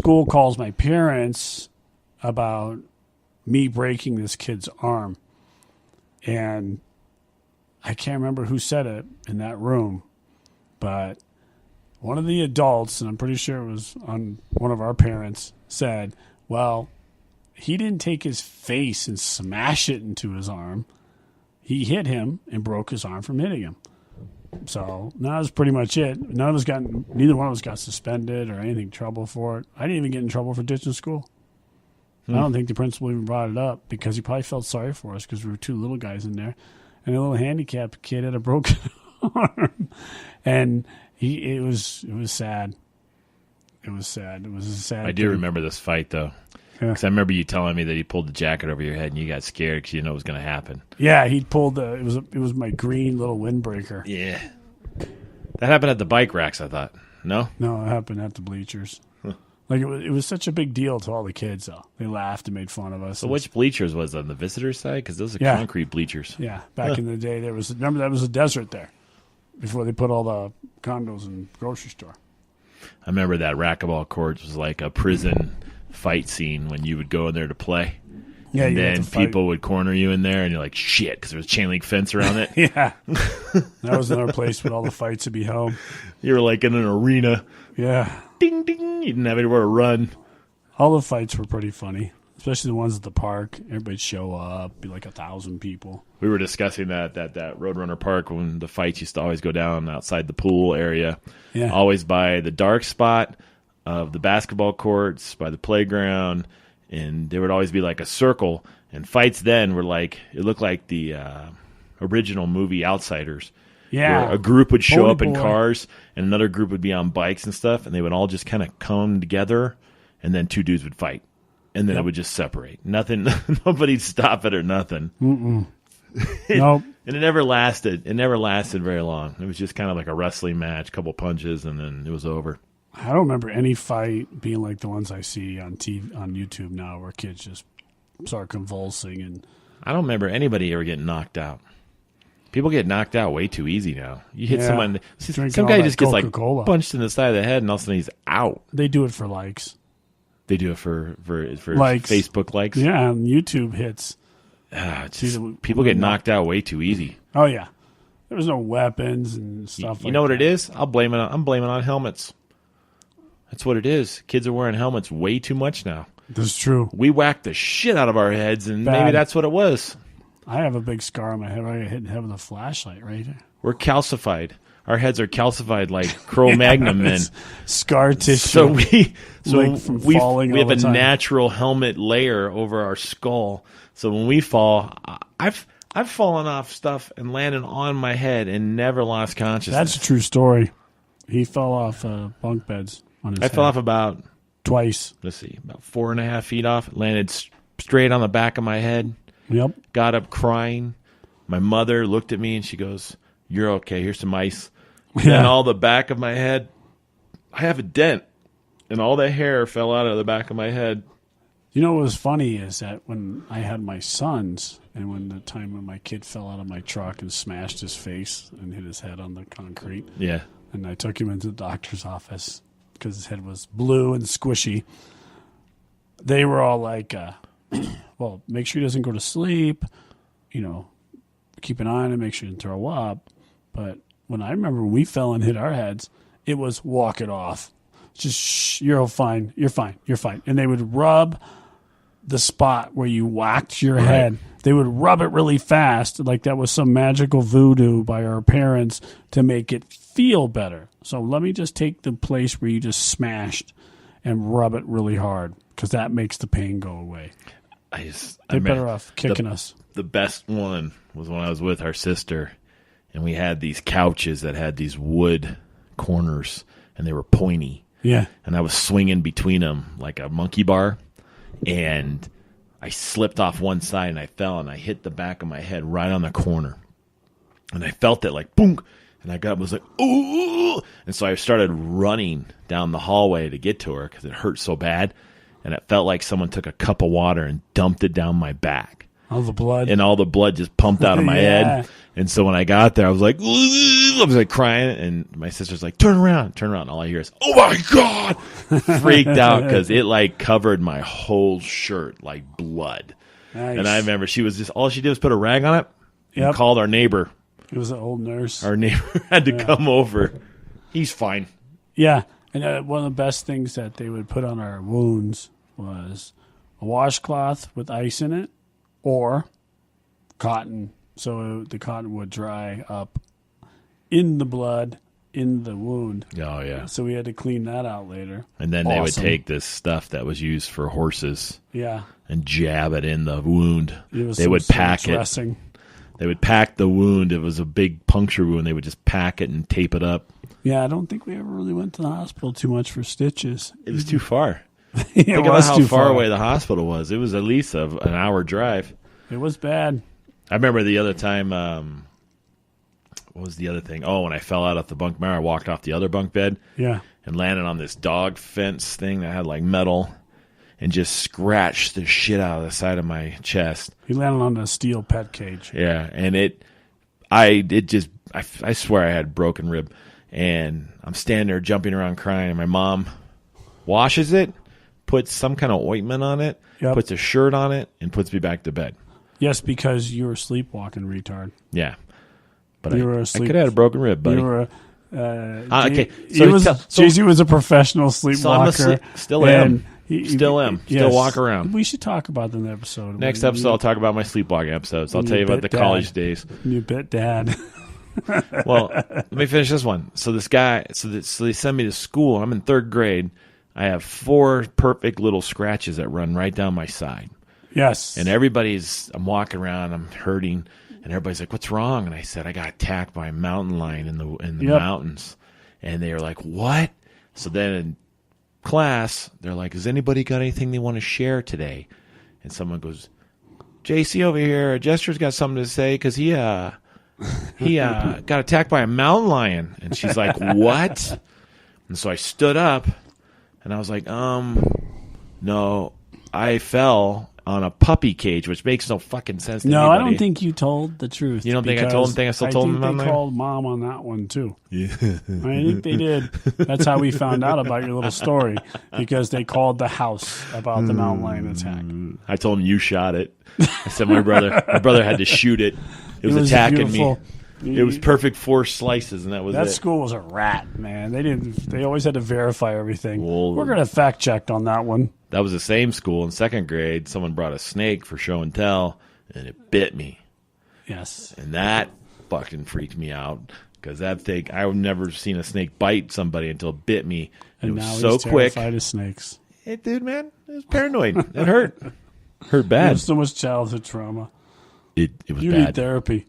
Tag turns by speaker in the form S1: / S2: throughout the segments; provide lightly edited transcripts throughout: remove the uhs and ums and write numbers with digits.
S1: school calls my parents about me breaking this kid's arm. And I can't remember who said it in that room, but one of the adults, and I'm pretty sure it was on one of our parents, said, well, he didn't take his face and smash it into his arm. He hit him and broke his arm from hitting him. So that was pretty much it. Neither one of us got suspended or anything trouble for it. I didn't even get in trouble for ditching school. I don't think the principal even brought it up because he probably felt sorry for us because we were two little guys in there. And a little handicapped kid had a broken arm. And it was sad. It was sad. It was a sad
S2: I do remember this fight, though. Because I remember you telling me that he pulled the jacket over your head and you got scared because you know it was going to happen.
S1: Yeah, he pulled it was my green little windbreaker.
S2: Yeah. That happened at the bike racks, I thought. No?
S1: No, it happened at the bleachers. Like it was such a big deal to all the kids, though. They laughed and made fun of us.
S2: So which bleachers was it, on the visitor side? Because those are concrete bleachers.
S1: Yeah, back in the day, remember that was a desert there before they put all the condos and grocery store.
S2: I remember that racquetball court was like a prison fight scene when you would go in there to play. Yeah, and then people would corner you in there, and you're like, shit, because there was a chain link fence around it.
S1: Yeah. That was another place where all the fights would be held.
S2: You were like in an arena.
S1: Yeah.
S2: Ding, ding. You didn't have anywhere to run.
S1: All the fights were pretty funny, especially the ones at the park. Everybody'd show up, be like 1,000 people.
S2: We were discussing that Roadrunner Park when the fights used to always go down outside the pool area. Yeah. Always by the dark spot of the basketball courts, by the playground. And there would always be like a circle, and fights then were like, it looked like the original movie Outsiders.
S1: Yeah.
S2: Where a group would show up in cars, and another group would be on bikes and stuff, and they would all just kind of come together, and then two dudes would fight. And then it would just separate. Nothing, nobody'd stop it or nothing.
S1: Nope.
S2: And it never lasted. It never lasted very long. It was just kind of like a wrestling match, couple punches, and then it was over.
S1: I don't remember any fight being like the ones I see on TV, on YouTube now, where kids just start convulsing. And
S2: I don't remember anybody ever getting knocked out. People get knocked out way too easy now. You hit someone, some guy just gets like punched in the side of the head, and all of a sudden he's out.
S1: They do it for likes.
S2: They do it for
S1: likes.
S2: Facebook likes.
S1: Yeah, and YouTube hits.
S2: People get knocked out way too easy.
S1: Oh yeah, there was no weapons and stuff.
S2: You know what it is? I'm blaming on helmets. That's what it is. Kids are wearing helmets way too much now.
S1: That's true.
S2: We whacked the shit out of our heads, and maybe that's what it was.
S1: I have a big scar on my head. I got hit in the head with a flashlight right there.
S2: We're calcified. Our heads are calcified like Cro-Magnon men.
S1: Scar tissue.
S2: So we have a
S1: time.
S2: natural helmet layer over our skull. So when we fall, I've fallen off stuff and landed on my head and never lost consciousness.
S1: That's a true story. He fell off bunk beds on his head.
S2: I fell off about
S1: twice.
S2: Let's see, about 4.5 feet off. Landed straight on the back of my head.
S1: Yep.
S2: Got up crying. My mother looked at me and she goes, "You're okay. Here's some ice."
S1: Yeah.
S2: And all the back of my head, I have a dent, and all the hair fell out of the back of my head.
S1: You know what was funny is that when I had my sons, and when the time when my kid fell out of my truck and smashed his face and hit his head on the concrete.
S2: Yeah.
S1: And I took him into the doctor's office because his head was blue and squishy. They were all like, well, make sure he doesn't go to sleep, keep an eye on him, make sure he doesn't throw up. But when I remember when we fell and hit our heads, it was walk it off. Just, shh, you're fine, you're fine, you're fine. And they would rub the spot where you whacked your head. They would rub it really fast, like that was some magical voodoo by our parents to make it feel better. So let me just take the place where you just smashed and rub it really hard, because that makes the pain go away. They're better off kicking us.
S2: The best one was when I was with our sister, and we had these couches that had these wood corners, and they were pointy.
S1: Yeah.
S2: And I was swinging between them like a monkey bar, and I slipped off one side, and I fell, and I hit the back of my head right on the corner. And I felt it like, boom, and I got up, was like, ooh. And so I started running down the hallway to get to her because it hurt so bad. And it felt like someone took a cup of water and dumped it down my back.
S1: All the blood.
S2: And all the blood just pumped out of my head. And so when I got there, I was like, crying, and my sister's like, turn around. And all I hear is, oh my God, freaked out because it like covered my whole shirt like blood.
S1: Nice.
S2: And I remember all she did was put a rag on it and called our neighbor.
S1: It was an old nurse.
S2: Our neighbor had to come over. He's fine.
S1: Yeah. And one of the best things that they would put on our wounds was a washcloth with ice in it or cotton. So the cotton would dry up in the blood, in the wound.
S2: Oh, yeah.
S1: So we had to clean that out later.
S2: And then they would take this stuff that was used for horses and jab it in the wound. They would pack it. They would pack the wound. It was a big puncture wound. They would just pack it and tape it up.
S1: Yeah, I don't think we ever really went to the hospital too much for stitches.
S2: It was too far.
S1: Think
S2: about how far away the hospital was. It was at least an hour drive.
S1: It was bad.
S2: I remember the other time, what was the other thing? Oh, when I fell out of the bunk bed, I walked off the other bunk bed and landed on this dog fence thing that had like metal and just scratched the shit out of the side of my chest.
S1: He landed on a steel pet cage.
S2: Yeah, and I swear I had broken rib. And I'm standing there jumping around crying, and my mom washes it, puts some kind of ointment on it, puts a shirt on it, and puts me back to bed.
S1: Yes, because you were sleepwalking, retard.
S2: Yeah. But
S1: I
S2: could have had a broken rib, buddy.
S1: You were
S2: okay.
S1: JC was a professional sleepwalker.
S2: So still am. Still walk around.
S1: We should talk about that in the episode.
S2: Next episode, I'll talk about my sleepwalking episodes. I'll tell you about the college days.
S1: You bit dad.
S2: Well, let me finish this one. So this guy, so they send me to school. I'm in 3rd grade. I have 4 perfect little scratches that run right down my side.
S1: Yes.
S2: And I'm walking around, I'm hurting, and everybody's like, what's wrong? And I said, I got attacked by a mountain lion in the mountains. And they were like, what? So then in class, they're like, has anybody got anything they want to share today? And someone goes, JC over here, Jester's got something to say because he got attacked by a mountain lion. And she's like, what? And so I stood up, and I was like, no, I fell on a puppy cage, which makes no fucking sense to anybody.
S1: I don't think you told the truth.
S2: You don't think I told him? I still told him on
S1: they
S2: there?
S1: called Mom on that one, too. Yeah. I think they did. That's how we found out about your little story, because they called the house about the mountain lion attack.
S2: I told him you shot it. I said my brother had to shoot it. It was attacking beautiful. Me. It was perfect 4 slices, and that was it.
S1: That school was a rat, man. They always had to verify everything.
S2: Well,
S1: we're going to fact check on that one.
S2: That was the same school. In 2nd grade, someone brought a snake for show and tell, and it bit me.
S1: Yes.
S2: And that fucking freaked me out, because that thing, I've never seen a snake bite somebody until it bit me. And it was
S1: now
S2: so
S1: he's
S2: quick.
S1: Terrified of snakes.
S2: It did, man. It was paranoid. It hurt. Hurt bad.
S1: There's so much childhood trauma.
S2: It was
S1: you
S2: bad.
S1: You need therapy.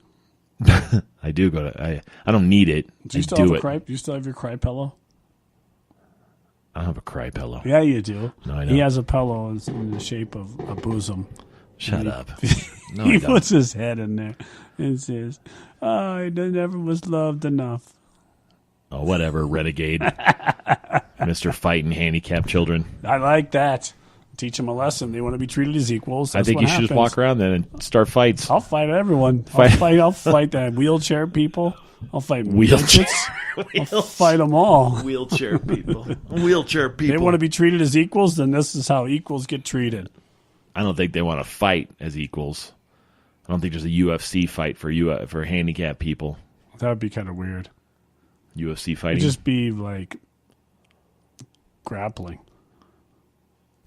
S2: I do go to. I don't need it.
S1: Do you still have a cry? Do you still have your cry pillow?
S2: I don't have a cry pillow.
S1: Yeah, you do.
S2: No, I don't.
S1: He has a pillow in the shape of a bosom.
S2: Shut up. No,
S1: he puts his head in there and says, I never was loved enough.
S2: Oh, whatever, renegade. Mr. Fighting handicapped children.
S1: I like that. Teach them a lesson. They want to be treated as equals. That's
S2: I think you should just walk around then and start fights.
S1: I'll fight everyone. I'll fight the wheelchair people. I'll fight
S2: wheelchair.
S1: I'll fight them all.
S2: Wheelchair people. Wheelchair people.
S1: They want to be treated as equals, then this is how equals get treated.
S2: I don't think they want to fight as equals. I don't think there's a UFC fight for handicapped people.
S1: That would be kind of weird.
S2: UFC fighting?
S1: It'd just be like grappling.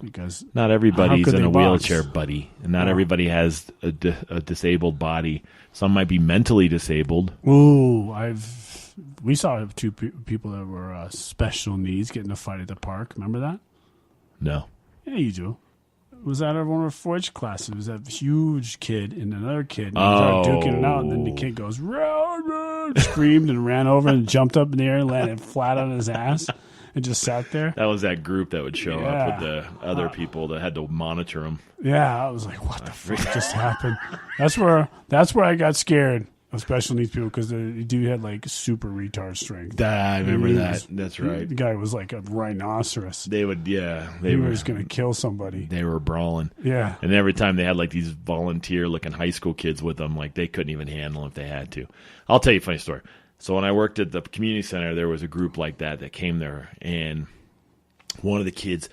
S1: Because
S2: not everybody's in a wheelchair, buddy. And not everybody has a disabled body. Some might be mentally disabled.
S1: Ooh, we saw 2 people that were special needs get in a fight at the park. Remember that?
S2: No.
S1: Yeah, you do. It was out of one of our Forge classes. It was a huge kid and another kid. And they started duking it out, and then the kid goes, screamed and ran over and jumped up in the air and landed flat on his ass. And just sat there.
S2: That was that group that would show up with the other people that had to monitor them.
S1: Yeah, I was like, "What the fuck just happened?" That's where I got scared. of special needs people because the dude had like super retard strength.
S2: I remember that. That's right.
S1: The guy was like a rhinoceros.
S2: They would, yeah.
S1: He was going to kill somebody.
S2: They were brawling.
S1: Yeah.
S2: And every time they had like these volunteer-looking high school kids with them, like they couldn't even handle if they had to. I'll tell you a funny story. So when I worked at the community center, there was a group like that came there, and one of the kids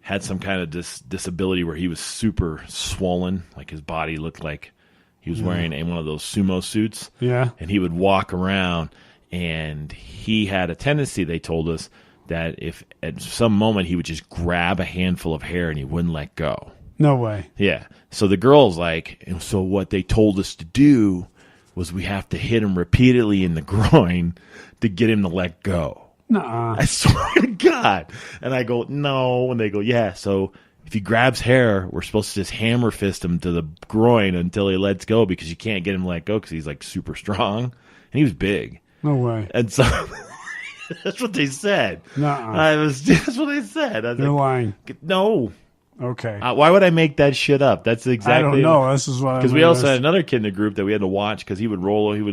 S2: had some kind of disability where he was super swollen, like his body looked like he was wearing one of those sumo suits.
S1: Yeah.
S2: And he would walk around, and he had a tendency, they told us, that if at some moment he would just grab a handful of hair and he wouldn't let go.
S1: No way.
S2: Yeah. So the girl's like, and so what they told us to do was we have to hit him repeatedly in the groin to get him to let go.
S1: Nuh-uh.
S2: I swear to God. And I go, no. And they go, yeah. So if he grabs hair, we're supposed to just hammer fist him to the groin until he lets go because you can't get him to let go because he's like super strong. And he was big.
S1: No way.
S2: And so that's what they said.
S1: Nuh-uh.
S2: That's what they said. I was
S1: You're
S2: like,
S1: lying.
S2: no.
S1: Okay.
S2: Why would I make that shit up? That's exactly.
S1: I don't know. This is why.
S2: Because we also had another kid in the group that we had to watch because he would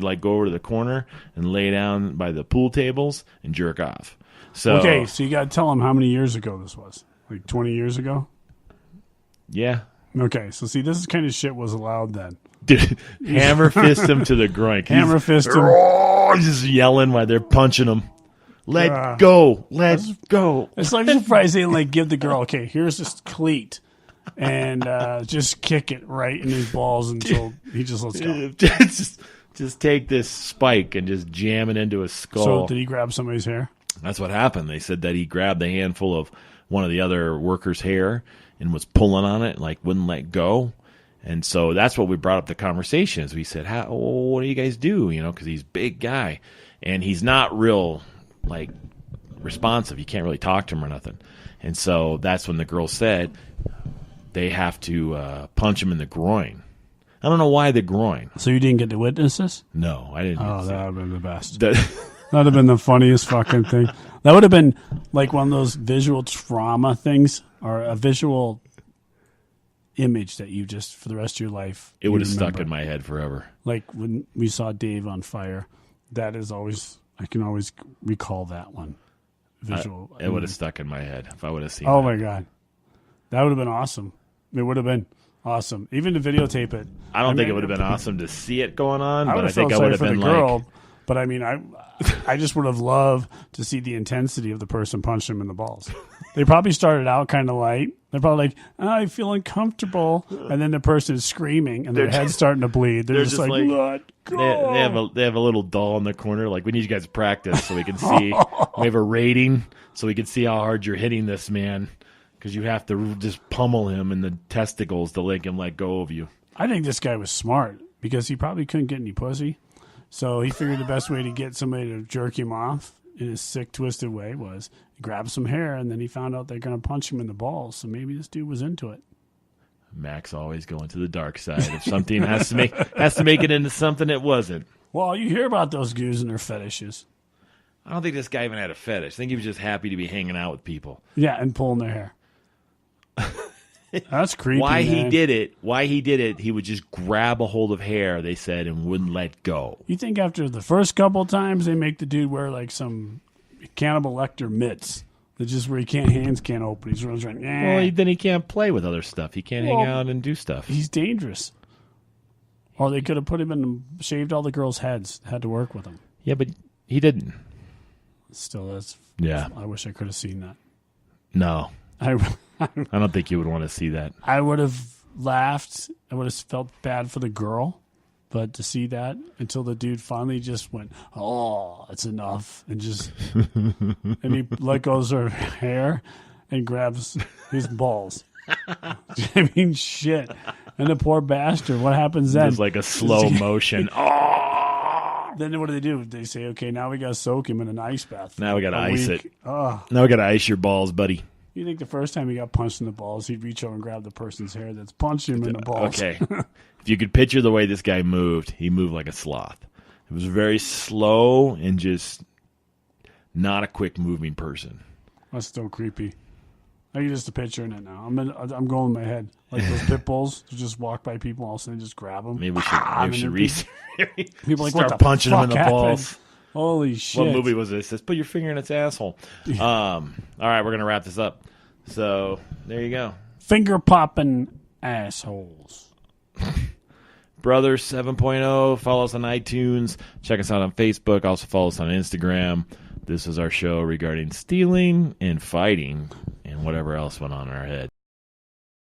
S2: like go over to the corner and lay down by the pool tables and jerk off. So
S1: okay, so you got to tell him how many years ago this was. Like 20 years ago?
S2: Yeah.
S1: Okay, so see, this is kind of shit was allowed then.
S2: Dude, hammer fist him to the groin.
S1: Hammer fist him.
S2: He's just yelling while they're punching him. Let go. Let's go.
S1: It's like I'm surprised they didn't like give the girl, okay, here's this cleat. And just kick it right in his balls until he just lets go.
S2: just take this spike and just jam it into his skull.
S1: So did he grab somebody's hair?
S2: That's what happened. They said that he grabbed a handful of one of the other workers' hair and was pulling on it, like wouldn't let go. And so that's what we brought up the conversation. Is we said, what do you guys do? You know, because he's a big guy. And he's not real, like, responsive. You can't really talk to him or nothing. And so that's when the girl said they have to punch him in the groin. I don't know why the groin.
S1: So you didn't get to witness this?
S2: No, I didn't.
S1: Oh, that would have been the best. That would have been the funniest fucking thing. That would have been like one of those visual trauma things or a visual image that you just, for the rest of your life,
S2: it would have stuck in my head forever.
S1: Like when we saw Dave on fire. That is always, I can always recall that one. Visual.
S2: It would have stuck in my head if I would have seen
S1: Oh,
S2: that.
S1: my God. That would have been awesome. It would have been awesome. Even to videotape it.
S2: I don't think it would have been awesome to see it going on, but I
S1: felt
S2: think I would have
S1: sorry
S2: been
S1: for the girl,
S2: like...
S1: But I mean, I just would have loved to see the intensity of the person punching him in the balls. They probably started out kind of light. They're probably like, I feel uncomfortable. And then the person is screaming and their head's starting to bleed. They're just like, let go.
S2: They have a little doll in the corner. Like, we need you guys to practice so we can see. We have a rating so we can see how hard you're hitting this man. Because you have to just pummel him in the testicles to make him let go of you.
S1: I think this guy was smart because he probably couldn't get any pussy. So he figured the best way to get somebody to jerk him off in a sick, twisted way was grab some hair, and then he found out they're going to punch him in the balls. So maybe this dude was into it.
S2: Max always going to the dark side. If something has to make it into something it wasn't.
S1: Well, you hear about those dudes and their fetishes.
S2: I don't think this guy even had a fetish. I think he was just happy to be hanging out with people.
S1: Yeah, and pulling their hair. That's creepy.
S2: Why
S1: man.
S2: he did it, he would just grab a hold of hair, they said, and wouldn't let go.
S1: You think after the first couple times they make the dude wear like some Cannibal Lecter mitts that just where hands can't open. He's runs around.
S2: Well, then he can't play with other stuff. He can't hang out and do stuff.
S1: He's dangerous. Or they could have put him in, shaved all the girls' heads. Had to work with him.
S2: Yeah, but he didn't.
S1: Still, that's.
S2: Yeah.
S1: I wish I could have seen that.
S2: No.
S1: I
S2: don't think you would want to see that.
S1: I would have laughed. I would have felt bad for the girl. But to see that until the dude finally just went, oh, it's enough. And just, and he let go of her hair and grabs his balls. I mean, shit. And the poor bastard, what happens then?
S2: It's like a slow motion. Oh!
S1: Then what do? They say, okay, now we got to soak him in an ice bath.
S2: Now we got to ice it.
S1: Oh.
S2: Now we got to ice your balls, buddy.
S1: You think the first time he got punched in the balls, he'd reach over and grab the person's hair that's punched him in the balls?
S2: Okay. If you could picture the way this guy moved, he moved like a sloth. It was very slow and just not a quick moving person.
S1: That's still creepy. I can just picturing it now. I'm going in my head like those pit bulls who just walk by people, all of a sudden just grab them.
S2: Maybe we should
S1: people like
S2: start
S1: what the
S2: punching them in
S1: fuck
S2: the
S1: happened?
S2: balls.
S1: Holy shit!
S2: What movie was this? It says, put your finger in its asshole. All right, we're gonna wrap this up. So there you go.
S1: Finger popping assholes.
S2: Brothers 7.0. Follow us on iTunes. Check us out on Facebook. Also follow us on Instagram. This is our show regarding stealing and fighting and whatever else went on in our head.